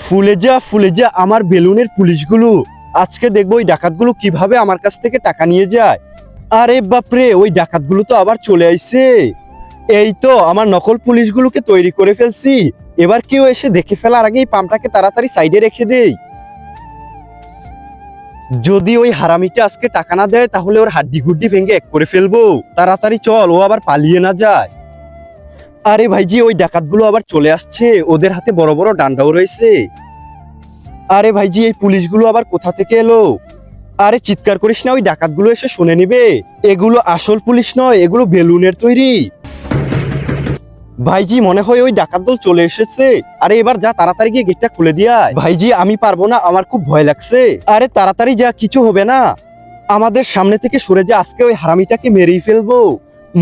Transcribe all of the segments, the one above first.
ফুলে যা আমার বেলুনের পুলিশগুলো। আজকে দেখবো ওই ডাকাতগুলো কিভাবে আমার কাছ থেকে টাকা নিয়ে যায়। আরে বাপরে, ওই ডাকাতগুলো তো আবার চলে আইছে। এই তো আমার নকল পুলিশগুলোকে তৈরি করে ফেলছি। এবার কেউ এসে দেখে ফেলার আগেই পাম্পটাকে তাড়াতাড়ি সাইডে রেখে দেই। যদি ওই হারামিটা আজকে টাকা না দেয় তাহলে ওর হাড্ডি গুড্ডি ভেঙে এক করে ফেলবো। তাড়াতাড়ি চল, ও আবার পালিয়ে না যায়। আরে ভাইজি, ওই ডাকাতগুলো আবার চলে আসছে, ওদের হাতে বড় বড় ডান্ডাও রয়েছে। আরে ভাইজি, এই পুলিশগুলো আবার কোথা থেকে এলো? আরে চিৎকার করিস না, ওই ডাকাতগুলো এসে শুনে নিবে। এগুলো আসল পুলিশ নয়, এগুলো বেলুনের তৈরি। ভাইজি, মনে হয় ওই ডাকাত দল চলে এসেছে। আরে এবার যা, তাড়াতাড়ি গিয়ে গেটটা খুলে দিয়া। ভাইজি আমি পারবো না, আমার খুব ভয় লাগছে। আরে তাড়াতাড়ি যা, কিছু হবে না। আমাদের সামনে থেকে সরে যা, আজকে ওই হারামিটাকে মেরেই ফেলবো।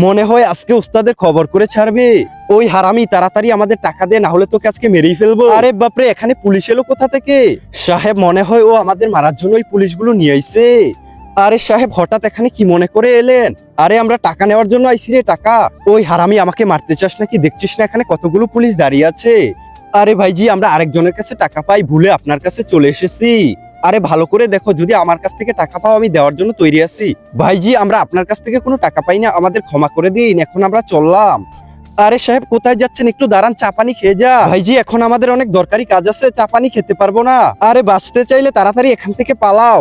মনে হয় আজকে ওস্তাদের খবর করে ছাড়বে। ওই হারামি, তাড়াতাড়ি আমাদের টাকা দে, না হলে তোকে আজকে মেরেই ফেলবো। আরে বাপরে, এখানে পুলিশ এলো কোথা থেকে? সাহেব, মনে হয় ও আমাদের মারার জন্য ওই পুলিশগুলো নিয়ে আইছে। আরে সাহেব, হঠাৎ এখানে কি মনে করে এলেন? আরে আমরা টাকা নেওয়ার জন্য আইছি রে, টাকা। ওই হারামি, আমাকে মারতে চাস নাকি? দেখছিস না এখানে কতগুলো পুলিশ দাঁড়িয়ে আছে। আরে ভাইজি, আমরা আরেকজনের কাছে টাকা পাই ভুলে আপনার কাছে চলে এসেছি। আরে ভালো করে দেখো, যদি আমার কাছ থেকে টাকা পাও আমি দেওয়ার জন্য তৈরি আছি। ভাইজি, আমরা আপনার কাছ থেকে কোনো টাকা পাই না, আমাদের ক্ষমা করে দিন, এখন আমরা চললাম। আরে সাহেব, কোথায় যাচ্ছেন? একটু দাঁড়ান, চা পানি খেয়ে যা। ভাইজি, এখন আমাদের অনেক দরকারি কাজ আছে, চা পানি খেতে পারবো না। আরে বাঁচতে চাইলে তাড়াতাড়ি এখান থেকে পালাও।